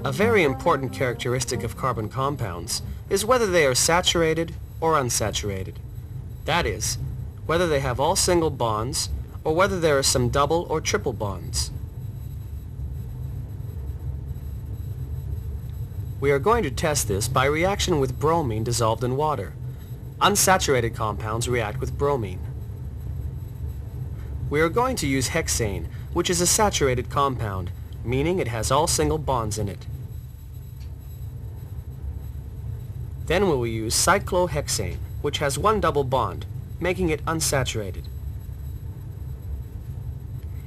A very important characteristic of carbon compounds is whether they are saturated or unsaturated. That is, whether they have all single bonds or whether there are some double or triple bonds. We are going to test this by reaction with bromine dissolved in water. Unsaturated compounds react with bromine. We are going to use hexane, which is a saturated compound, meaning it has all single bonds in it. Then we will use cyclohexane, which has one double bond, making it unsaturated.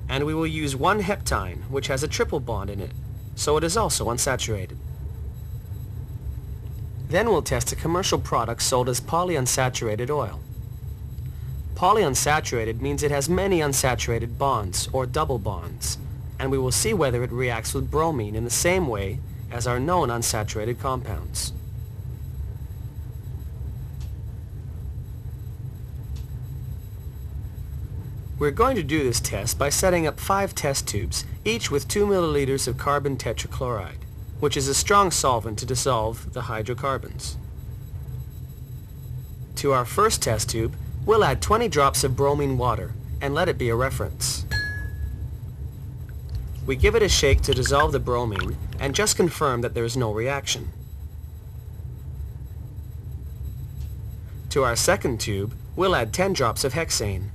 And we will use 1-heptine, which has a triple bond in it, so it is also unsaturated. Then we'll test a commercial product sold as polyunsaturated oil. Polyunsaturated means it has many unsaturated bonds, or double bonds, and we will see whether it reacts with bromine in the same way as our known unsaturated compounds. We're going to do this test by setting up 5 test tubes, each with 2 milliliters of carbon tetrachloride, which is a strong solvent to dissolve the hydrocarbons. To our first test tube, we'll add 20 drops of bromine water and let it be a reference. We give it a shake to dissolve the bromine and just confirm that there is no reaction. To our second tube, we'll add 10 drops of hexane.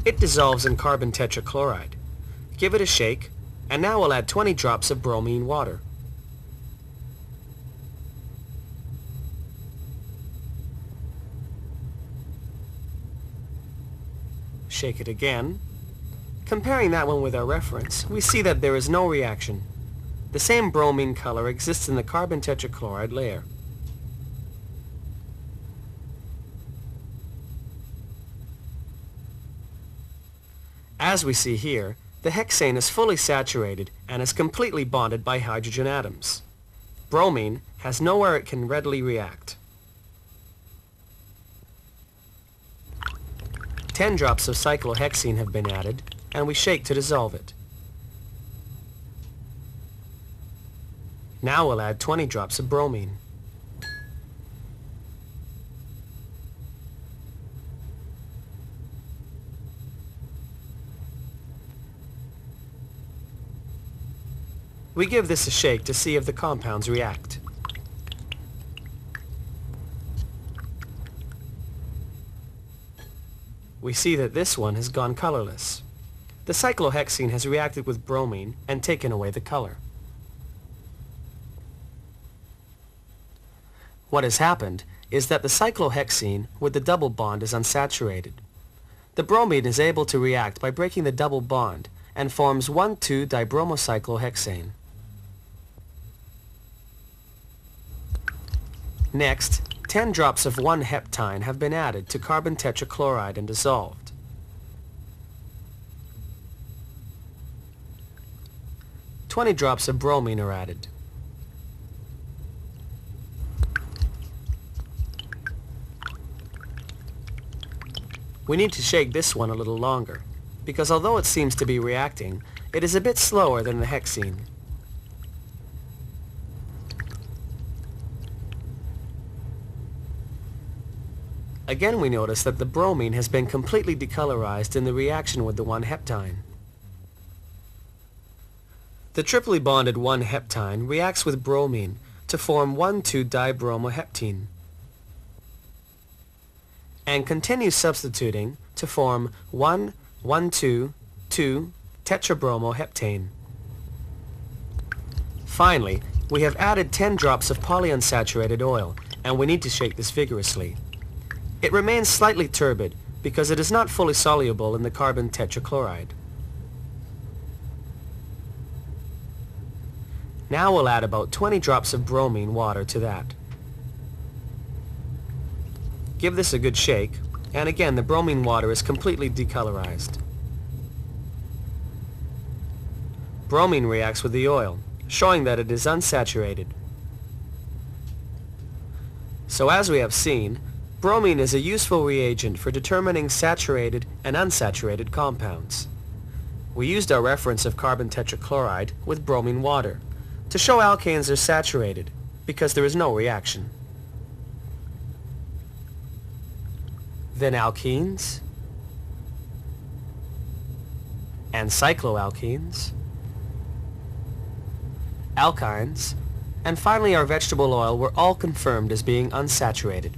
It dissolves in carbon tetrachloride. Give it a shake, and now we'll add 20 drops of bromine water. Shake it again. Comparing that one with our reference, we see that there is no reaction. The same bromine color exists in the carbon tetrachloride layer. As we see here, the hexane is fully saturated and is completely bonded by hydrogen atoms. Bromine has nowhere it can readily react. 10 drops of cyclohexane have been added, and we shake to dissolve it. Now we'll add 20 drops of bromine. We give this a shake to see if the compounds react. We see that this one has gone colorless. The cyclohexane has reacted with bromine and taken away the color. What has happened is that the cyclohexane with the double bond is unsaturated. The bromine is able to react by breaking the double bond and forms 1,2-dibromocyclohexane. Next, 10 drops of 1-heptine have been added to carbon tetrachloride and dissolved. "20 drops of bromine are added. We need to shake this one a little longer, because although it seems to be reacting, it is a bit slower than the hexane. Again, we notice that the bromine has been completely decolorized in the reaction with the 1-heptine. The triply bonded 1-heptine reacts with bromine to form 1,2-dibromoheptene and continues substituting to form 1,1,2,2-tetrabromoheptane. Finally, we have added 10 drops of polyunsaturated oil, and we need to shake this vigorously. It remains slightly turbid because it is not fully soluble in the carbon tetrachloride. Now we'll add about 20 drops of bromine water to that. Give this a good shake, and again the bromine water is completely decolorized. Bromine reacts with the oil, showing that it is unsaturated. So as we have seen, bromine is a useful reagent for determining saturated and unsaturated compounds. We used our reference of carbon tetrachloride with bromine water to show alkanes are saturated because there is no reaction. Then alkenes and cycloalkenes, alkynes, and finally our vegetable oil were all confirmed as being unsaturated.